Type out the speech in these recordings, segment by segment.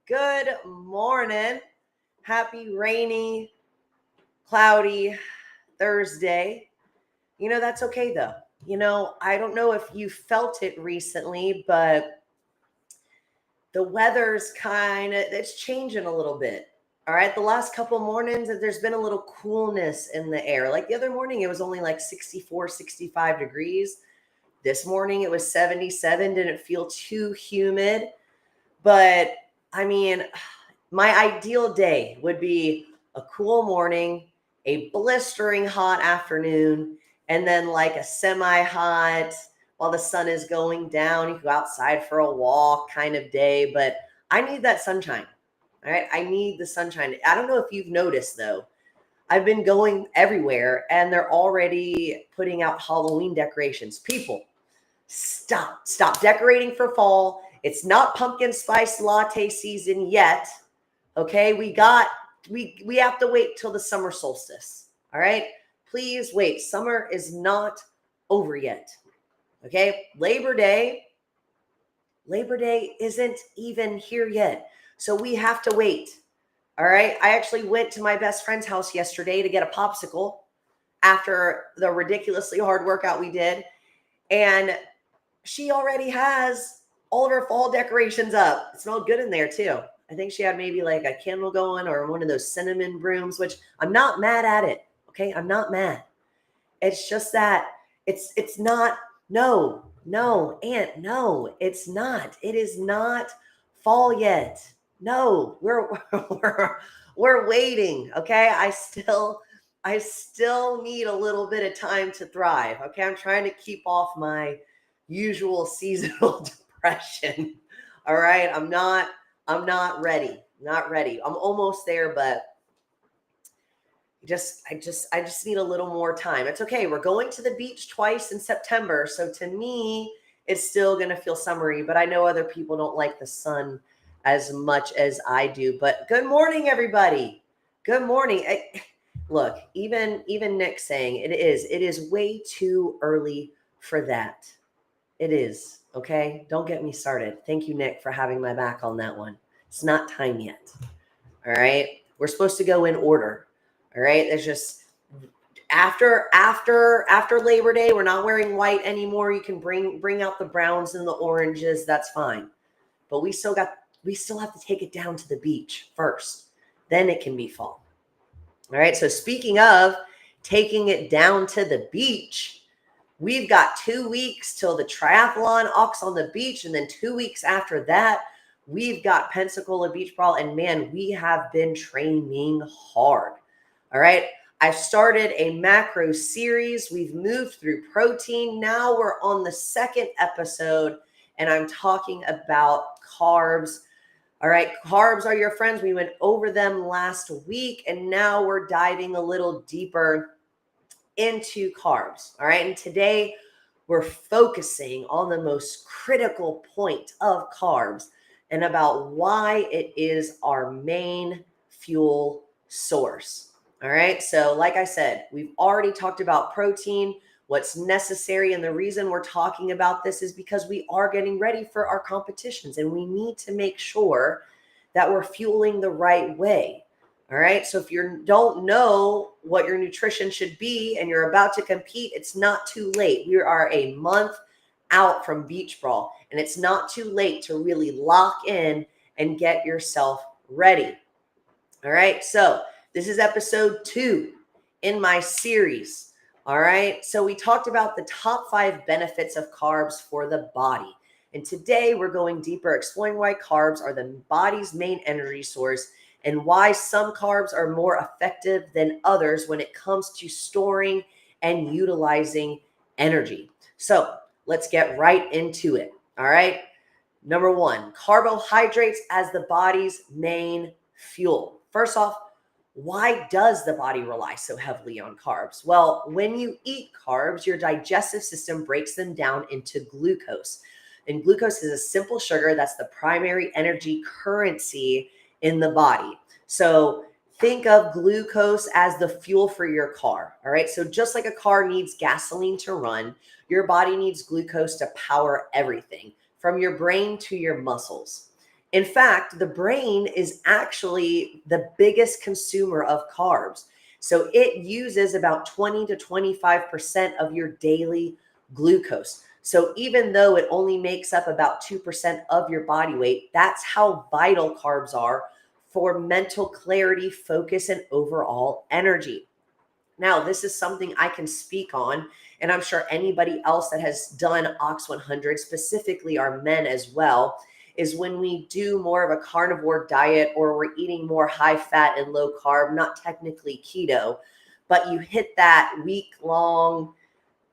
Good morning. Happy rainy, cloudy Thursday. That's okay though. I don't know if you felt it recently, but the weather's it's changing a little bit. All right. The last couple mornings, there's been a little coolness in the air. Like the other morning, it was only like 64, 65 degrees. This morning, it was 77. Didn't feel too humid. But I mean, my ideal day would be a cool morning, a blistering hot afternoon, and then like a semi-hot while the sun is going down. You go outside for a walk kind of day, but I need that sunshine. All right. I need the sunshine. I don't know if you've noticed though. I've been going everywhere and they're already putting out Halloween decorations. People, stop decorating for fall. It's not pumpkin spice latte season yet. Okay, we have to wait till the summer solstice. All right, please wait. Summer is not over yet. Okay, Labor Day isn't even here yet, so we have to wait. All right, I actually went to my best friend's house yesterday to get a popsicle after the ridiculously hard workout we did, and she already has all of her fall decorations up. It smelled good in there too. I think she had maybe like a candle going or one of those cinnamon brooms, which I'm not mad at it. Okay. I'm not mad. It's just that it's not, Aunt, no, it's not. It is not fall yet. No, we're waiting. Okay. I still need a little bit of time to thrive. Okay. I'm trying to keep off my usual seasonal depression. All right. I'm not ready. Not ready. I'm almost there, but I just need a little more time. It's okay. We're going to the beach twice in September. So to me, it's still going to feel summery, but I know other people don't like the sun as much as I do. But good morning, everybody. Good morning. Look, even Nick saying it is way too early for that. It is. Okay. Don't get me started. Thank you, Nick, for having my back on that one. It's not time yet. All right. We're supposed to go in order. All right. There's just after Labor Day, we're not wearing white anymore. You can bring out the browns and the oranges. That's fine. But we still have to take it down to the beach first. Then it can be fall. All right. So speaking of taking it down to the beach, we've got 2 weeks till the triathlon Ox on the beach. And then 2 weeks after that, we've got Pensacola Beach Brawl. And man, we have been training hard. All right. I've started a macro series. We've moved through protein. Now we're on the second episode and I'm talking about carbs. All right. Carbs are your friends. We went over them last week and now we're diving a little deeper into carbs. All right. And today we're focusing on the most critical point of carbs and about why it is our main fuel source. All right. So like I said, we've already talked about protein, what's necessary. And the reason we're talking about this is because we are getting ready for our competitions and we need to make sure that we're fueling the right way. All right. So if you don't know what your nutrition should be and you're about to compete, it's not too late. We are a month out from Beach Brawl and it's not too late to really lock in and get yourself ready. All right. So this is episode 2 in my series. All right. So we talked about the top 5 benefits of carbs for the body. And today we're going deeper, exploring why carbs are the body's main energy source and why some carbs are more effective than others when it comes to storing and utilizing energy. So let's get right into it. All right. Number 1, carbohydrates as the body's main fuel. First off, why does the body rely so heavily on carbs? Well, when you eat carbs, your digestive system breaks them down into glucose. And glucose is a simple sugar that's the primary energy currency in the body. So think of glucose as the fuel for your car. All right. So just like a car needs gasoline to run, your body needs glucose to power everything from your brain to your muscles. In fact, the brain is actually the biggest consumer of carbs. So it uses about 20 to 25% of your daily glucose. So even though it only makes up about 2% of your body weight, that's how vital carbs are for mental clarity, focus, and overall energy. Now, this is something I can speak on, and I'm sure anybody else that has done Ox 100, specifically our men as well, is when we do more of a carnivore diet or we're eating more high fat and low carb, not technically keto, but you hit that week long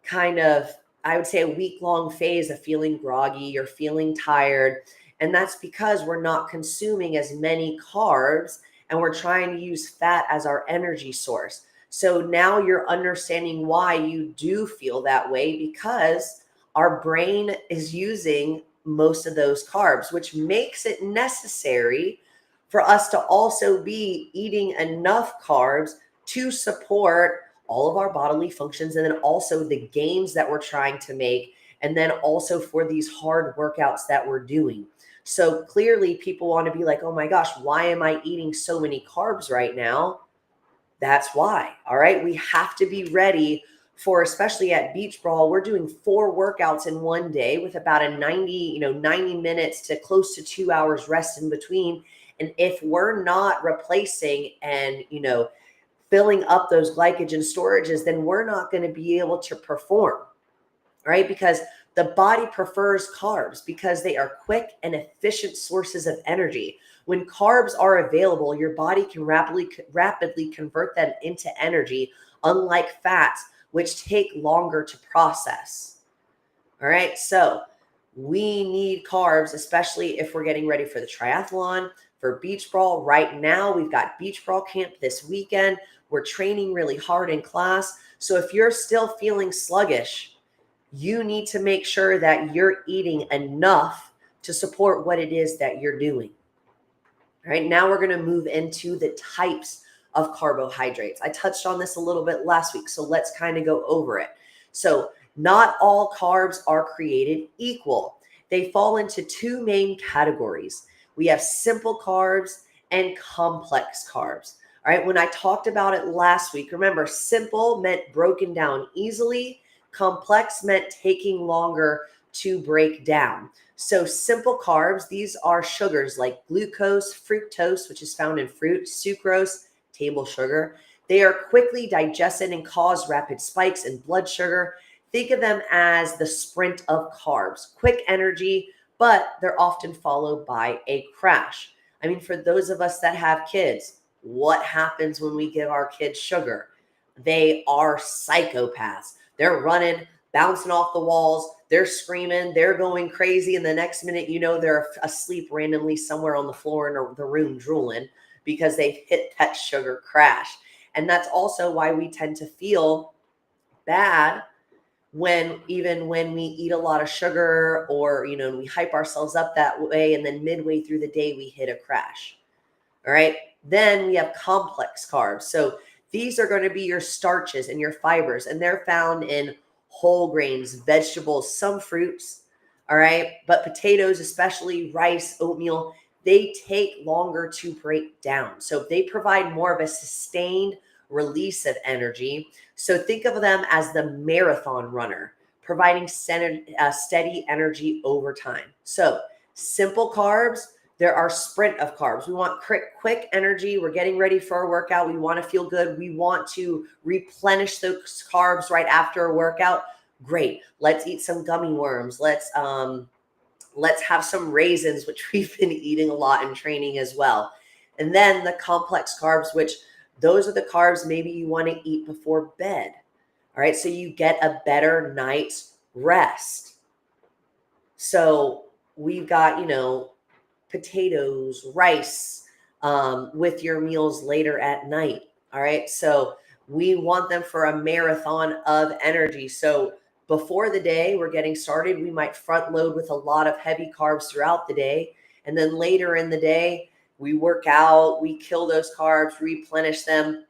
kind of, I would say, a week long phase of feeling groggy, you're feeling tired. And that's because we're not consuming as many carbs and we're trying to use fat as our energy source. So now you're understanding why you do feel that way, because our brain is using most of those carbs, which makes it necessary for us to also be eating enough carbs to support all of our bodily functions, and then also the gains that we're trying to make, and then also for these hard workouts that we're doing. So clearly people want to be like, oh my gosh, why am I eating so many carbs right now? That's why. All right. We have to be ready for, especially at Beach Brawl, we're doing 4 workouts in one day with about a 90 minutes to close to 2 hours rest in between. And if we're not replacing and, filling up those glycogen storages, then we're not going to be able to perform, right? Because the body prefers carbs because they are quick and efficient sources of energy. When carbs are available, your body can rapidly convert them into energy, unlike fats, which take longer to process. All right, so we need carbs, especially if we're getting ready for the triathlon, for Beach Brawl. Right now, we've got Beach Brawl camp this weekend. We're training really hard in class. So if you're still feeling sluggish, you need to make sure that you're eating enough to support what it is that you're doing. All right, now we're going to move into the types of carbohydrates. I touched on this a little bit last week, so let's kind of go over it. So not all carbs are created equal. They fall into 2 main categories. We have simple carbs and complex carbs. All right, when I talked about it last week, remember, simple meant broken down easily. Complex meant taking longer to break down. So simple carbs, these are sugars like glucose, fructose, which is found in fruit, sucrose, table sugar. They are quickly digested and cause rapid spikes in blood sugar. Think of them as the sprint of carbs, quick energy, but they're often followed by a crash. I mean, for those of us that have kids, what happens when we give our kids sugar? They are psychopaths. They're running, bouncing off the walls. They're screaming. They're going crazy. And the next minute, they're asleep randomly somewhere on the floor in the room drooling because they've hit that sugar crash. And that's also why we tend to feel bad even when we eat a lot of sugar, or, we hype ourselves up that way. And then midway through the day, we hit a crash. All right. Then we have complex carbs. So these are going to be your starches and your fibers, and they're found in whole grains, vegetables, some fruits. All right. But potatoes, especially rice, oatmeal, they take longer to break down. So they provide more of a sustained release of energy. So think of them as the marathon runner, providing steady energy over time. So simple carbs, there are sprint of carbs. We want quick energy. We're getting ready for a workout. We want to feel good. We want to replenish those carbs right after a workout. Great. Let's eat some gummy worms. Let's have some raisins, which we've been eating a lot in training as well. And then the complex carbs, which those are the carbs maybe you want to eat before bed. All right. So you get a better night's rest. So we've got, potatoes, rice, with your meals later at night. All right. So we want them for a marathon of energy. So before the day we're getting started, we might front load with a lot of heavy carbs throughout the day. And then later in the day, we work out, we kill those carbs, replenish them.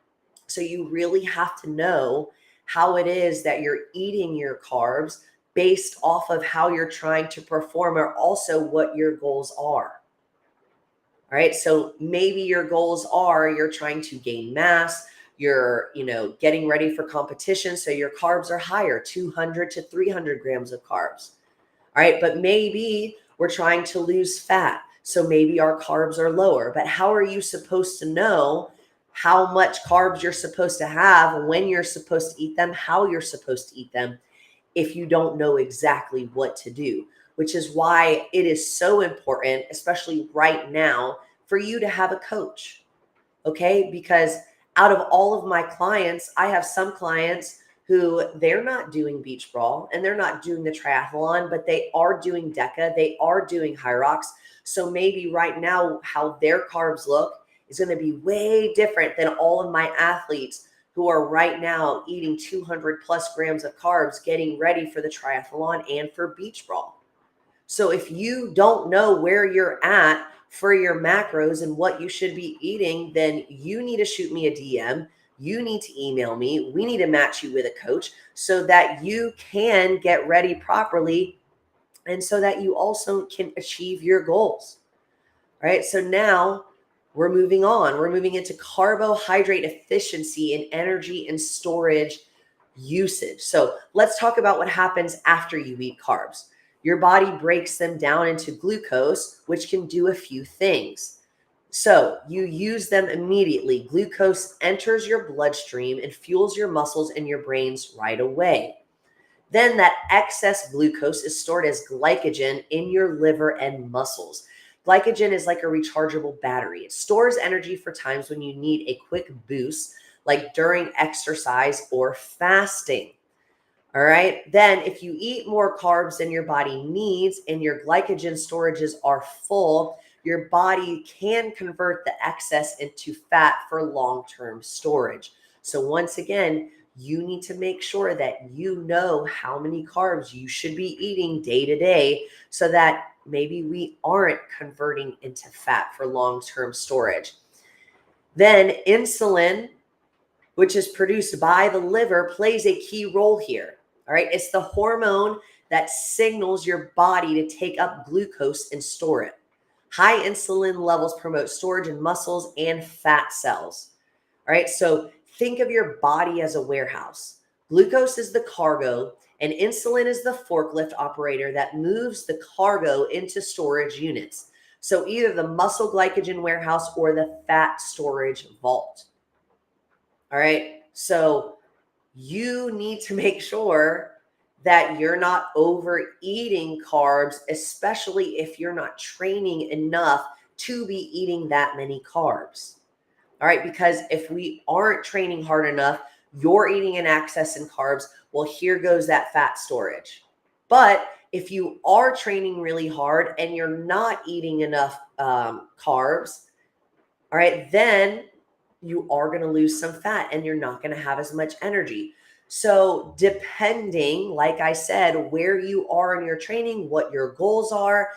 So you really have to know how it is that you're eating your carbs based off of how you're trying to perform, or also what your goals are. All right. So maybe your goals are you're trying to gain mass, you're, getting ready for competition. So your carbs are higher, 200 to 300 grams of carbs. All right. But maybe we're trying to lose fat. So maybe our carbs are lower. But how are you supposed to know how much carbs you're supposed to have, when you're supposed to eat them, how you're supposed to eat them, if you don't know exactly what to do? Which is why it is so important, especially right now, for you to have a coach. Okay. Because out of all of my clients, I have some clients who they're not doing beach brawl and they're not doing the triathlon, but they are doing DECA, they are doing high rocks. So maybe right now how their carbs look is going to be way different than all of my athletes who are right now eating 200 plus grams of carbs, getting ready for the triathlon and for beach brawl. So if you don't know where you're at for your macros and what you should be eating, then you need to shoot me a DM. You need to email me. We need to match you with a coach so that you can get ready properly and so that you also can achieve your goals. All right. So now we're moving on. We're moving into carbohydrate efficiency and energy and storage usage. So let's talk about what happens after you eat carbs. Your body breaks them down into glucose, which can do a few things. So you use them immediately. Glucose enters your bloodstream and fuels your muscles and your brains right away. Then that excess glucose is stored as glycogen in your liver and muscles. Glycogen is like a rechargeable battery. It stores energy for times when you need a quick boost, like during exercise or fasting. All right. Then if you eat more carbs than your body needs and your glycogen storages are full, your body can convert the excess into fat for long-term storage. So once again, you need to make sure that you know how many carbs you should be eating day to day so that maybe we aren't converting into fat for long-term storage. Then insulin, which is produced by the liver, plays a key role here. All right. It's the hormone that signals your body to take up glucose and store it. High insulin levels promote storage in muscles and fat cells. All right. So think of your body as a warehouse. Glucose is the cargo, and insulin is the forklift operator that moves the cargo into storage units. So either the muscle glycogen warehouse or the fat storage vault. All right. So you need to make sure that you're not overeating carbs, especially if you're not training enough to be eating that many carbs. All right. Because if we aren't training hard enough, you're eating an excess in carbs. Well, here goes that fat storage. But if you are training really hard and you're not eating enough carbs, all right, then you are going to lose some fat and you're not going to have as much energy. So depending, like I said, where you are in your training, what your goals are,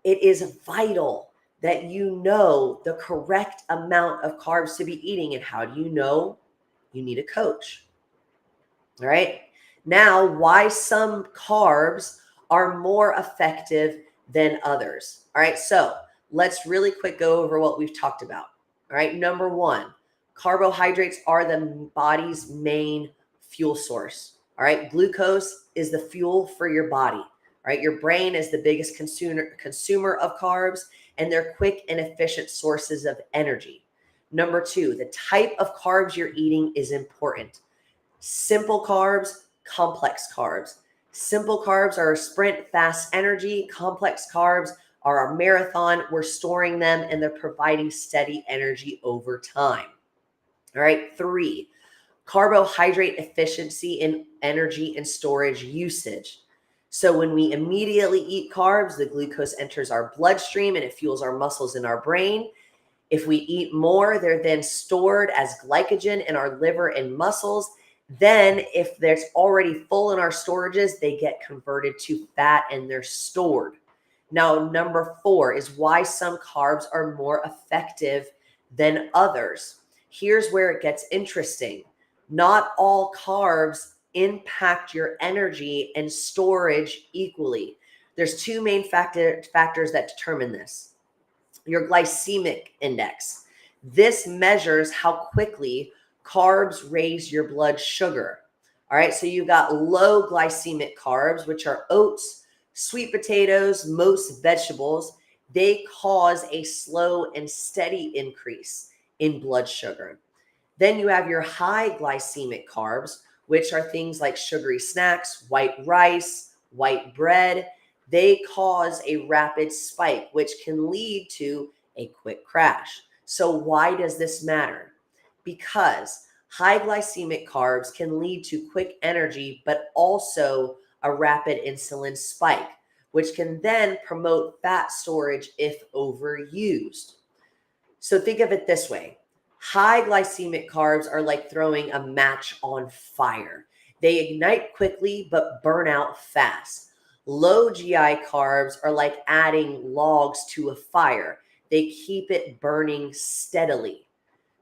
it is vital that you know the correct amount of carbs to be eating. And how do you know? You need a coach. All right. Now, why some carbs are more effective than others. All right. So let's really quick go over what we've talked about. All right. Number one, carbohydrates are the body's main fuel source. All right. Glucose is the fuel for your body. All right. Your brain is the biggest consumer of carbs, and they're quick and efficient sources of energy. Number two, the type of carbs you're eating is important. Simple carbs, complex carbs. Simple carbs are a sprint, fast energy. Complex carbs are a marathon. We're storing them and they're providing steady energy over time. All right. Three, carbohydrate efficiency in energy and storage usage. So when we immediately eat carbs, the glucose enters our bloodstream and it fuels our muscles in our brain. If we eat more, they're then stored as glycogen in our liver and muscles. Then if there's already full in our storages, they get converted to fat and they're stored. Now, number four is why some carbs are more effective than others. Here's where it gets interesting. Not all carbs impact your energy and storage equally. There's two main factors that determine this. your glycemic index. This measures how quickly carbs raise your blood sugar. All right, so you've got low glycemic carbs, which are oats, sweet potatoes, most vegetables. They cause a slow and steady increase in blood sugar. Then you have your high glycemic carbs, which are things like sugary snacks, white rice, white bread. They cause a rapid spike, which can lead to a quick crash. So why does this matter? Because high glycemic carbs can lead to quick energy, but also a rapid insulin spike, which can then promote fat storage if overused. So think of it this way. High glycemic carbs are like throwing a match on fire. They ignite quickly but burn out fast. Low GI carbs are like adding logs to a fire. They keep it burning steadily.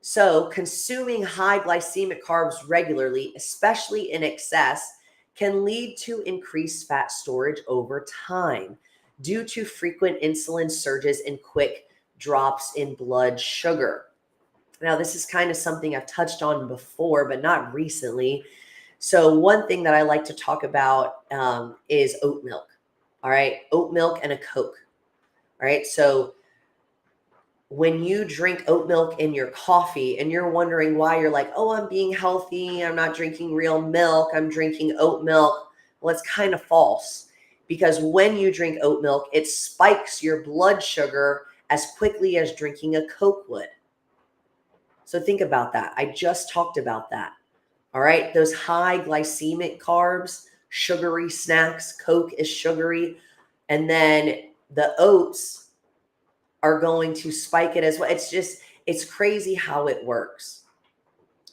So consuming high glycemic carbs regularly, especially in excess, can lead to increased fat storage over time due to frequent insulin surges and quick drops in blood sugar. Now, this is kind of something I've touched on before, but not recently. So one thing that I like to talk about is oat milk. All right, oat milk and a Coke. All right, so when you drink oat milk in your coffee and you're wondering why, you're like, oh, I'm being healthy, I'm not drinking real milk, I'm drinking oat milk. Well, it's kind of false, because when you drink oat milk, it spikes your blood sugar as quickly as drinking a Coke would. So think about that. I just talked about that. All right. Those high glycemic carbs, sugary snacks, Coke is sugary. And then the oats are going to spike it as well. It's crazy how it works.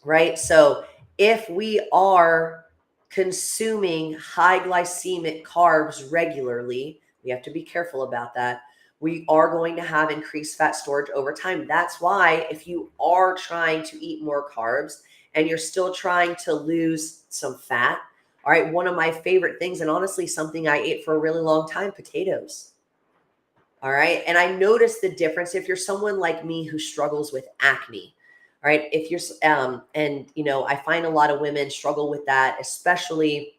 Right. So if we are consuming high glycemic carbs regularly, we have to be careful about that. We are going to have increased fat storage over time. That's why if you are trying to eat more carbs and you're still trying to lose some fat, all right, one of my favorite things, and honestly something I ate for a really long time, potatoes. All right. And I noticed the difference if you're someone like me who struggles with acne. All right. If you're, and, I find a lot of women struggle with that, especially,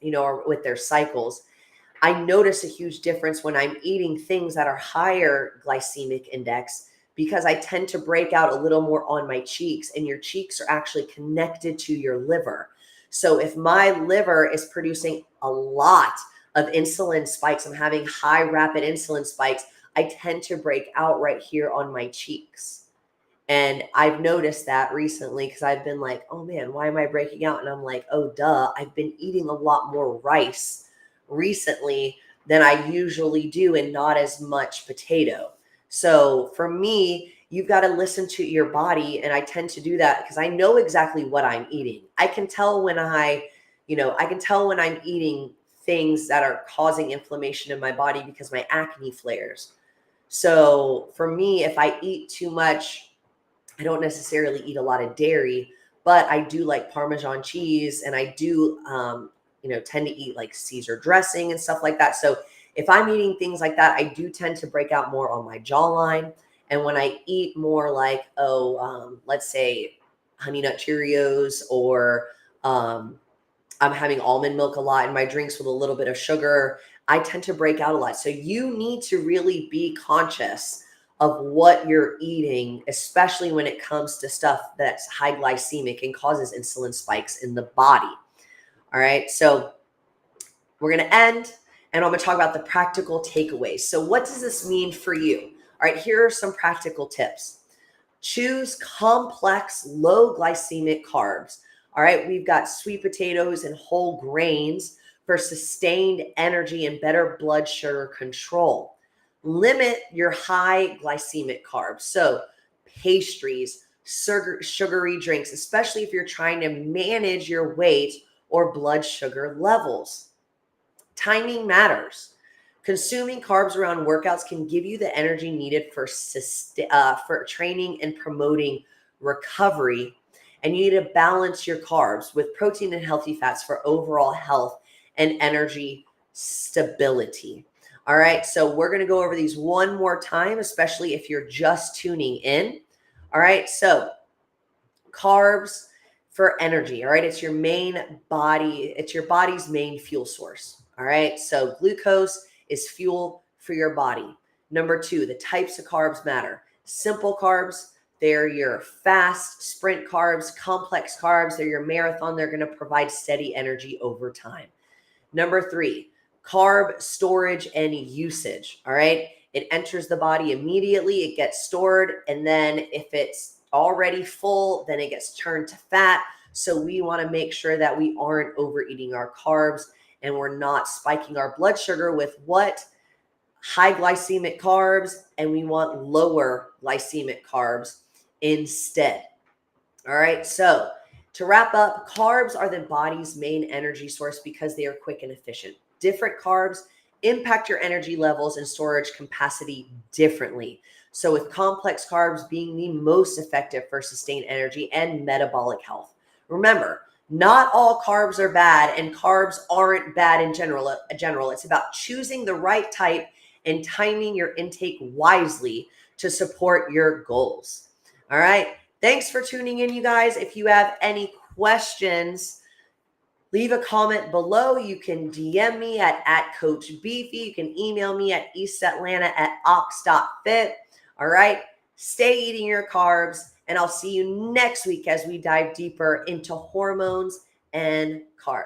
with their cycles. I notice a huge difference when I'm eating things that are higher glycemic index, because I tend to break out a little more on my cheeks, and your cheeks are actually connected to your liver. So if my liver is producing a lot of insulin spikes, I'm having high rapid insulin spikes, I tend to break out right here on my cheeks. And I've noticed that recently, because I've been like, oh man, why am I breaking out? And I'm like, oh duh, I've been eating a lot more rice recently than I usually do, and not as much potato. So for me, you've got to listen to your body. And I tend to do that because I know exactly what I'm eating. I can tell when I can tell when I'm eating things that are causing inflammation in my body because my acne flares. So for me, if I eat too much, I don't necessarily eat a lot of dairy, but I do like Parmesan cheese, and I do, tend to eat like Caesar dressing and stuff like that. So if I'm eating things like that, I do tend to break out more on my jawline. And when I eat more like, let's say Honey Nut Cheerios, or I'm having almond milk a lot in my drinks with a little bit of sugar, I tend to break out a lot. So you need to really be conscious of what you're eating, especially when it comes to stuff that's high glycemic and causes insulin spikes in the body. All right. So we're going to end, and I'm going to talk about the practical takeaways. So what does this mean for you? All right. Here are some practical tips. Choose complex, low glycemic carbs. All right. We've got sweet potatoes and whole grains for sustained energy and better blood sugar control. Limit your high glycemic carbs. So pastries, sugary drinks, especially if you're trying to manage your weight or blood sugar levels. Timing matters. Consuming carbs around workouts can give you the energy needed for training and promoting recovery. And you need to balance your carbs with protein and healthy fats for overall health and energy stability. All right, so we're going to go over these one more time, especially if you're just tuning in. All right, so carbs for energy. All right, it's your body's main fuel source. All right, so glucose is fuel for your body. Number two, the types of carbs matter. Simple carbs, they're your fast sprint carbs. Complex carbs, they're your marathon. They're going to provide steady energy over time. Number three, carb storage and usage. All right. It enters the body immediately, it gets stored. And then if it's already full, then it gets turned to fat. So we want to make sure that we aren't overeating our carbs and we're not spiking our blood sugar with what? High glycemic carbs, and we want lower glycemic carbs instead. All right, so to wrap up, carbs are the body's main energy source because they are quick and efficient. Different carbs impact your energy levels and storage capacity differently. So with complex carbs being the most effective for sustained energy and metabolic health. Remember, not all carbs are bad, and carbs aren't bad in general. It's about choosing the right type and timing your intake wisely to support your goals. All right. Thanks for tuning in, you guys. If you have any questions, leave a comment below. You can DM me at Coach Beefy. You can email me at eastatlanta@ox.fit. All right. Stay eating your carbs, and I'll see you next week as we dive deeper into hormones and carbs.